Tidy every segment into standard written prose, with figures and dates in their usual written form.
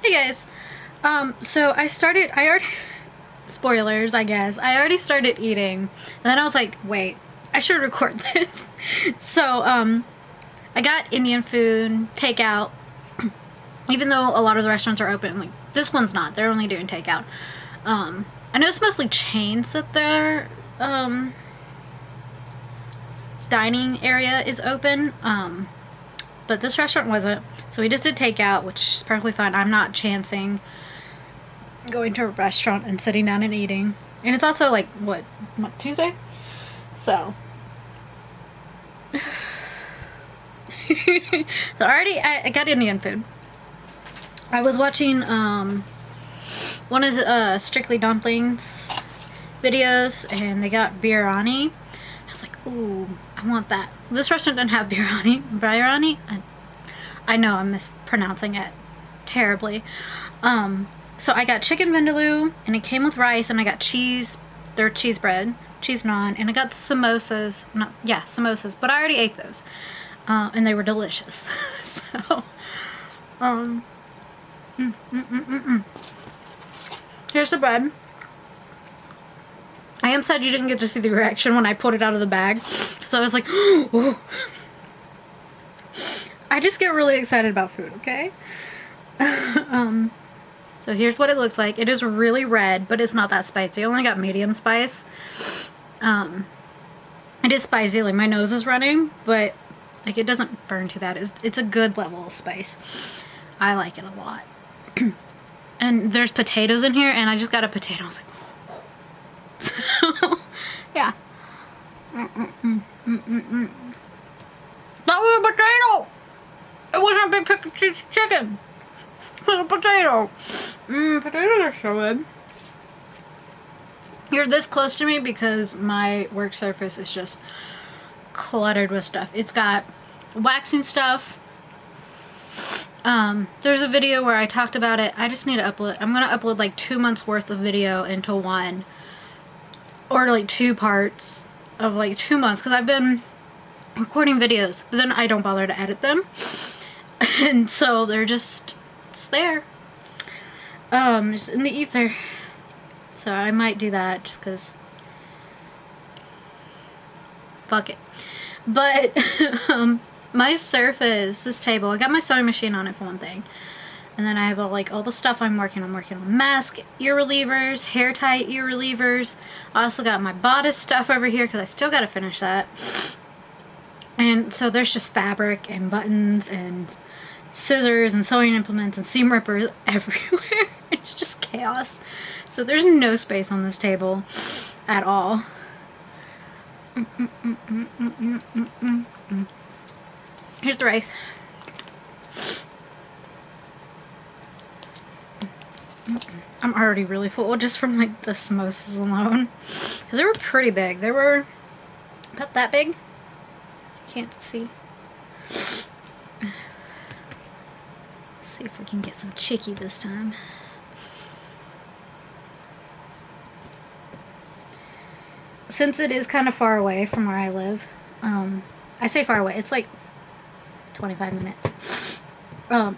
Hey guys. So I already, spoilers, I guess. I already started eating, and then I was like, wait, I should record this. So, I got Indian food, takeout, even though a lot of the restaurants are open, like, this one's not. They're only doing takeout. I know it's mostly chains that their, dining area is open, but this restaurant wasn't. So we just did takeout, which is perfectly fine. I'm not chancing going to a restaurant and sitting down and eating. And it's also like, what Tuesday? So. So already I got Indian food. I was watching one of Strictly Dumplings videos, and they got biryani. I was like, ooh, I want that. This restaurant doesn't have biryani. I know I'm mispronouncing it terribly. So I got chicken vindaloo, and it came with rice, and I got cheese, their cheese bread, cheese naan, and I got samosas. Samosas, but I already ate those. And they were delicious. So, here's the bread. I am sad you didn't get to see the reaction when I pulled it out of the bag. So I was like, ooh. I just get really excited about food, okay? So here's what it looks like. It is really red, but it's not that spicy. I only got medium spice. It is spicy, like my nose is running, but like it doesn't burn too bad. It's a good level of spice. I like it a lot. And there's potatoes in here, and I just got a potato. I was like, so, yeah. That was a potato! It wasn't a big piece of chicken. It was a potato. Potatoes are so good. You're this close to me because my work surface is just cluttered with stuff. It's got waxing stuff. There's a video where I talked about it. I just need to upload. I'm gonna upload like 2 months worth of video into one, or like 2 parts of like 2 months, because I've been recording videos, but then I don't bother to edit them, and so they're just, it's there, just in the ether. So I might do that just because fuck it. But my surface, this table, I got my sewing machine on it for one thing, and then I have all the stuff I'm working on mask ear relievers, hair tie ear relievers. I also got my bodice stuff over here because I still got to finish that. And so there's just fabric and buttons and scissors and sewing implements and seam rippers everywhere. It's just chaos. So there's no space on this table at all. Here's the rice. I'm already really full just from like the samosas alone. Because they were pretty big. They were about that big. You can't see. Let's see if we can get some chicky this time. Since it is kind of far away from where I live, I say far away, it's like 25 minutes.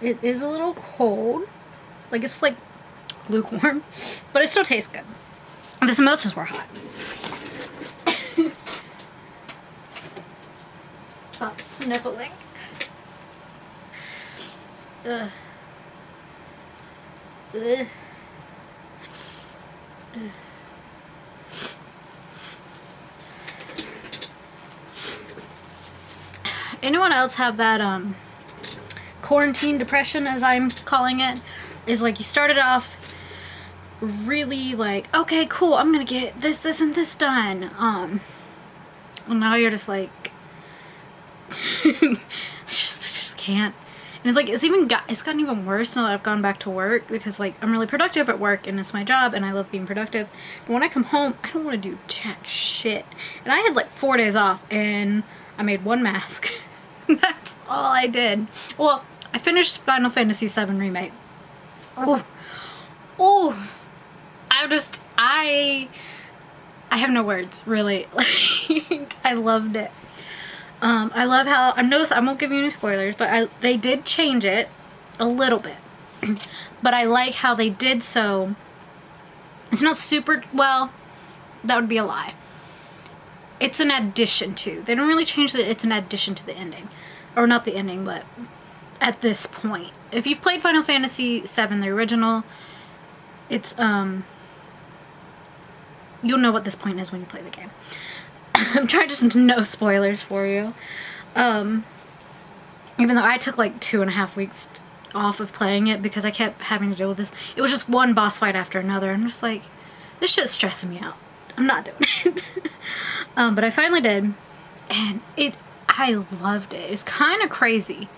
It is a little cold. Like, it's like lukewarm, but it still tastes good. The samosas were hot. Stop sniffling. Ugh. Ugh. Ugh. Anyone else have that quarantine depression, as I'm calling it? Is like you started off really like, okay, cool, I'm gonna get this, this, and this done. And now you're just like, I just can't. And it's like, it's gotten even worse now that I've gone back to work, because like I'm really productive at work and it's my job and I love being productive. But when I come home, I don't want to do jack shit. And I had like 4 days off and I made 1 mask. That's all I did. Well, I finished Final Fantasy VII Remake. Oh, oh! I have no words, really. Like, I loved it. I love how I won't give you any spoilers, but they did change it a little bit. But I like how they did so. It's not super, well, that would be a lie. It's an addition to. They don't really change it. It's an addition to the ending. Or not the ending, but at this point. If you've played Final Fantasy VII, the original, it's, you'll know what this point is when you play the game. I'm trying just no spoilers for you. Even though I took like 2.5 weeks off of playing it because I kept having to deal with this. It was just one boss fight after another. I'm just like, this shit's stressing me out. I'm not doing it. But I finally did. And I loved it. It's kind of crazy.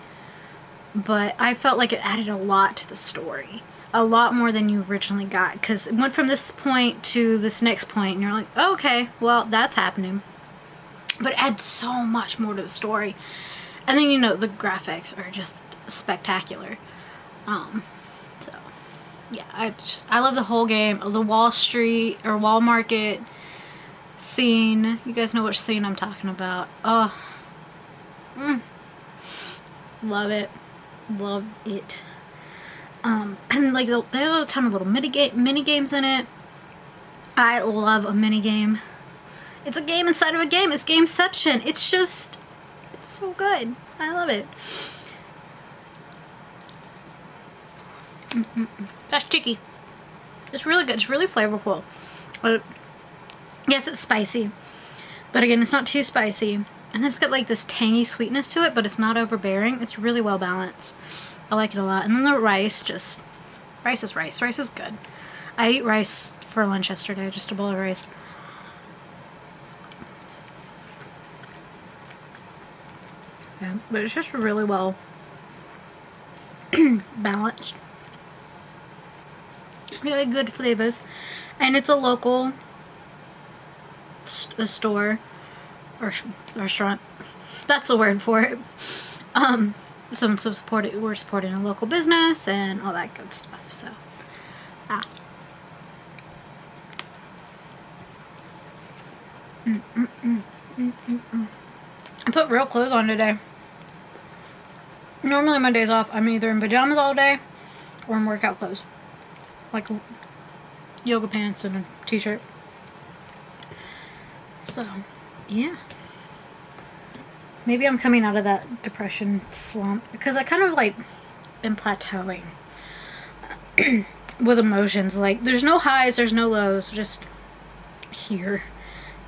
But I felt like it added a lot to the story. A lot more than you originally got. Because it went from this point to this next point. And you're like, oh, okay, well, that's happening. But it adds so much more to the story. And then, you know, the graphics are just spectacular. So, yeah, I love the whole game. The Wall Street, or Wall Market scene. You guys know which scene I'm talking about. Oh. Love it. Love it. And like there's a ton of little mini games in it. I love a mini game. It's a game inside of a game. It's gameception. It's so good. I love it. That's cheeky. It's really good. It's really flavorful. Yes, it's spicy, but again, it's not too spicy. And then it's got like this tangy sweetness to it, but it's not overbearing. It's really well balanced. I like it a lot. And then the rice is rice. Rice is good. I ate rice for lunch yesterday, just a bowl of rice. Yeah, but it's just really well balanced. Really good flavors. And it's a local store or restaurant. That's the word for it. So we're supporting a local business and all that good stuff. So, I put real clothes on today. Normally my days off, I'm either in pajamas all day or in workout clothes. Like yoga pants and a t-shirt. So, yeah. Maybe I'm coming out of that depression slump because I kind of like been plateauing with emotions. Like there's no highs, there's no lows, just here.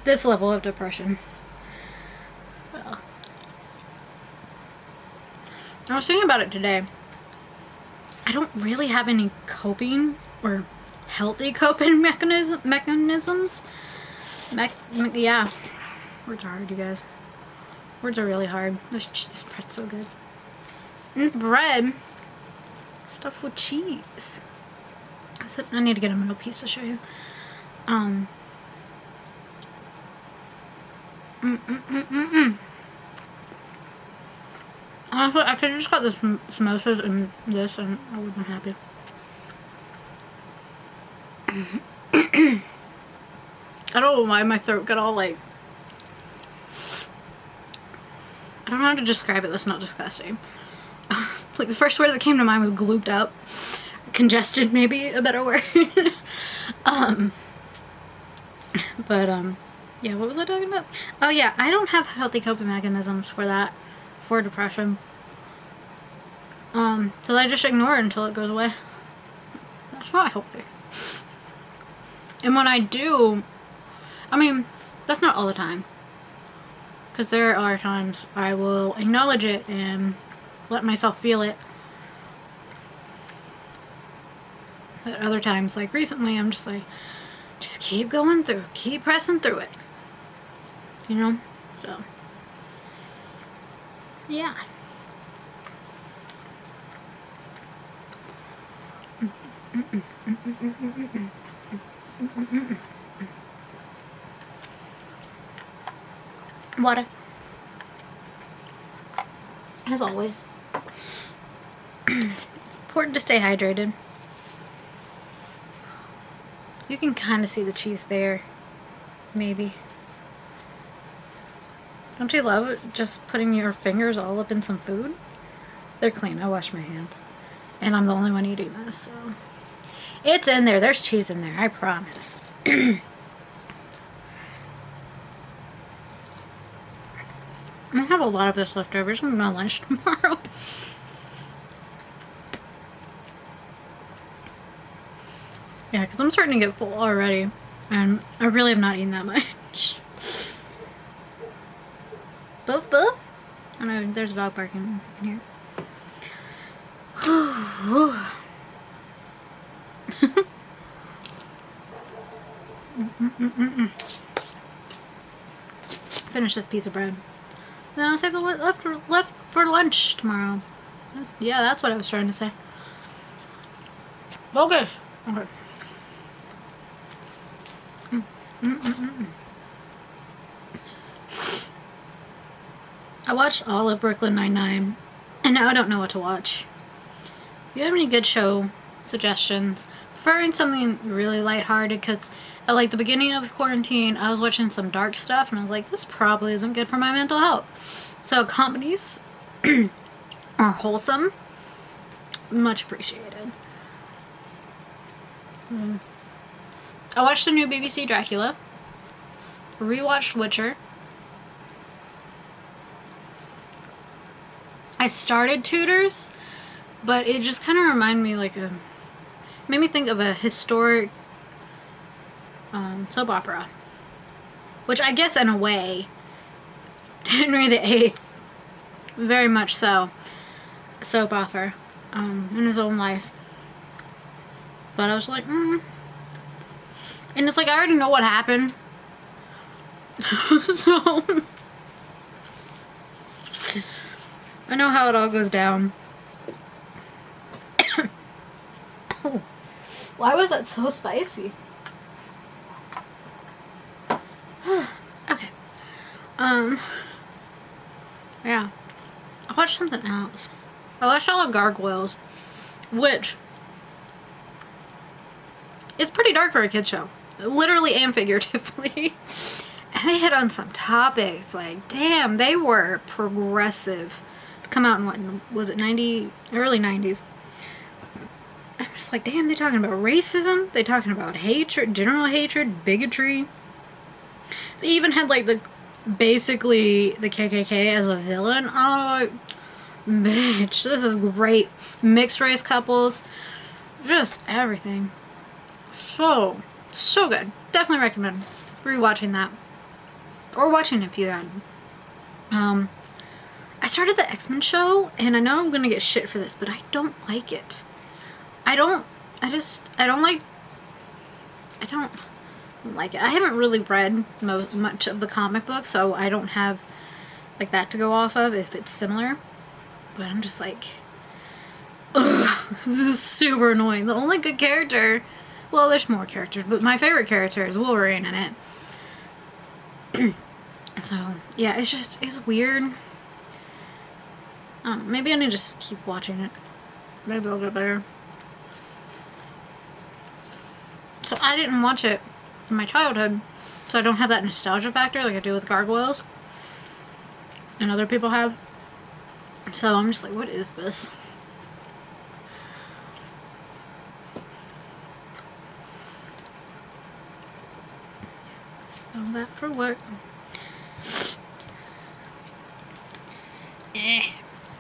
This level of depression. So. I was thinking about it today. I don't really have any coping or healthy coping mechanisms. Yeah. Words are hard, you guys. Words are really hard. This bread's so good. Bread stuffed with cheese. I need to get a middle piece to show you. Honestly, I could have just got the samosas and this and I would have been happy. I don't know why my throat got all like... I don't know how to describe it that's not disgusting. Like the first word that came to mind was glooped up. Congested, maybe a better word. Yeah, what was I talking about? Oh yeah, I don't have healthy coping mechanisms for that. For depression. So I just ignore it until it goes away. That's not healthy. And when I do, I mean, that's not all the time. Because there are times I will acknowledge it and let myself feel it. But other times, like recently, I'm just like, just keep going through. Keep pressing through it. You know? So. Yeah. Water. As always. Important to stay hydrated. You can kind of see the cheese there. Maybe. Don't you love it? Just putting your fingers all up in some food? They're clean. I wash my hands. And I'm the only one eating this, so. It's in there. There's cheese in there, I promise. I'm gonna have a lot of this left over. It's gonna be my lunch tomorrow. Yeah, because I'm starting to get full already. And I really have not eaten that much. Both? Oh no, there's a dog barking in here. Finish this piece of bread. Then I'll save the left for lunch tomorrow. Yeah, that's what I was trying to say. Focus! Okay. I watched all of Brooklyn Nine-Nine, and now I don't know what to watch. If you have any good show suggestions, preferring something really lighthearted, because at like the beginning of quarantine, I was watching some dark stuff, and I was like, this probably isn't good for my mental health. So comedies are wholesome, much appreciated. I watched the new BBC Dracula, rewatched Witcher. I started Tudors, but it just kind of reminded me made me think of a historic soap opera. Which I guess in a way, Henry VIII, very much so, soap opera in his own life. But I was like, And it's like, I already know what happened. So I know how it all goes down. Oh, why was that so spicy? Okay. Yeah. I watched something else. I watched all of Gargoyles, which is pretty dark for a kid's show. Literally and figuratively. And they hit on some topics. Like, damn, they were progressive. Come out in what, was it early 90s? I'm just like, damn, they're talking about racism. They're talking about hatred, general hatred, bigotry. They even had like basically the KKK as a villain. Oh, bitch, this is great. Mixed race couples. Just everything. So good. Definitely recommend rewatching that. Or watching it if you hadn't. I started the X-Men show, and I know I'm gonna get shit for this, but I don't like it. I don't like it. I haven't really read much of the comic book, so I don't have like that to go off of if it's similar. But I'm just like, ugh, this is super annoying. The only good character, well, there's more characters, but my favorite character is Wolverine in it. So yeah, it's weird. Maybe I need to just keep watching it. Maybe I'll get better. So I didn't watch it in my childhood, so I don't have that nostalgia factor like I do with Gargoyles. And other people have. So I'm just like, what is this? So that for what?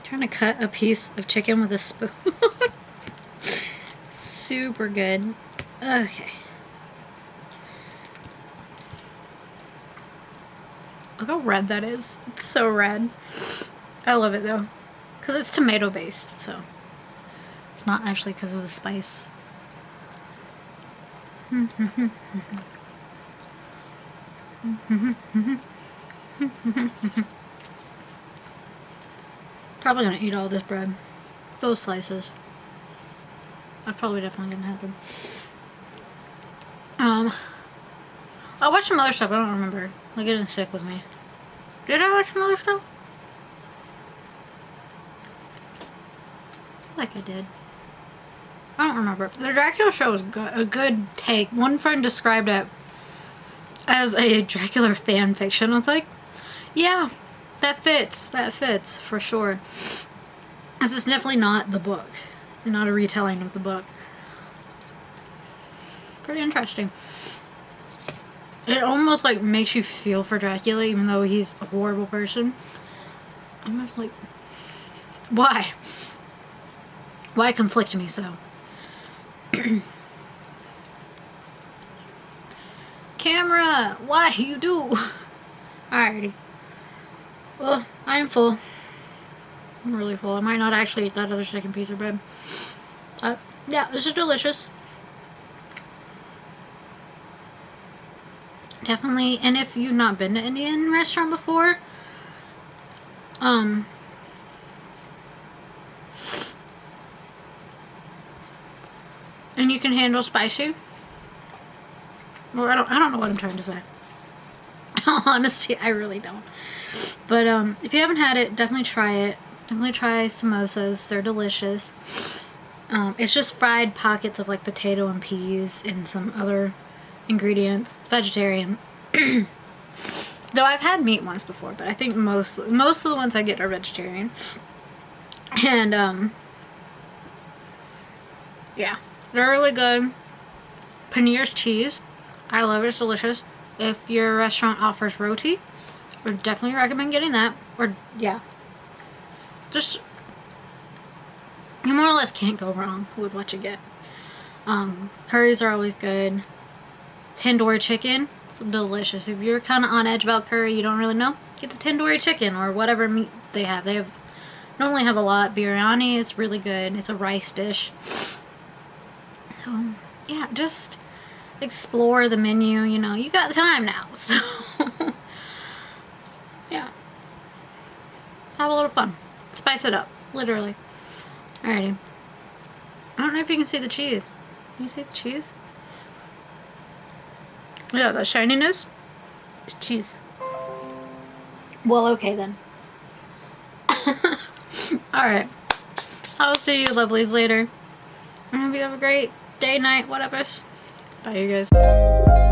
Trying to cut a piece of chicken with a spoon. Super good. Okay. Look how red that is. It's so red. I love it though. Because it's tomato based, so it's not actually because of the spice. Probably gonna eat all this bread. Both slices. That's probably definitely gonna happen. I watched some other stuff, I don't remember. Like, getting sick with me. Did I watch some other stuff? I feel like I did. I don't remember. The Dracula show was a good take. One friend described it as a Dracula fan fiction. I was like, yeah, that fits. That fits, for sure. This is definitely not the book. and not a retelling of the book. Pretty interesting. It almost like makes you feel for Dracula, even though he's a horrible person. I'm just like, why? Why conflict me so? Camera, why you do? Alrighty. Well, I'm full. I'm really full. I might not actually eat that other second piece of bread. Yeah, this is delicious. Definitely, and if you've not been to an Indian restaurant before, and you can handle spicy. Well, I don't know what I'm trying to say. In all honesty, I really don't. But if you haven't had it, definitely try it. Definitely try samosas. They're delicious. It's just fried pockets of like potato and peas and some other ingredients. Vegetarian. Though I've had meat once before, but I think most of the ones I get are vegetarian. And yeah, they're really good. Paneer's cheese, I love it. It's delicious. If your restaurant offers roti, I would definitely recommend getting that. Or yeah, just you more or less can't go wrong with what you get. Curries are always good. Tandoori chicken, it's delicious. If you're kind of on edge about curry, you don't really know, get the tandoori chicken or whatever meat they have. They normally have a lot. Biryani is really good. It's a rice dish. So yeah, just explore the menu. You know, you got time now, so yeah, have a little fun. Spice it up, literally. Alrighty. I don't know if you can see the cheese. Can you see the cheese? Yeah, that shininess is cheese. Well, okay then. Alright. I will see you lovelies later. I hope you have a great day, night, whatever. Bye, you guys.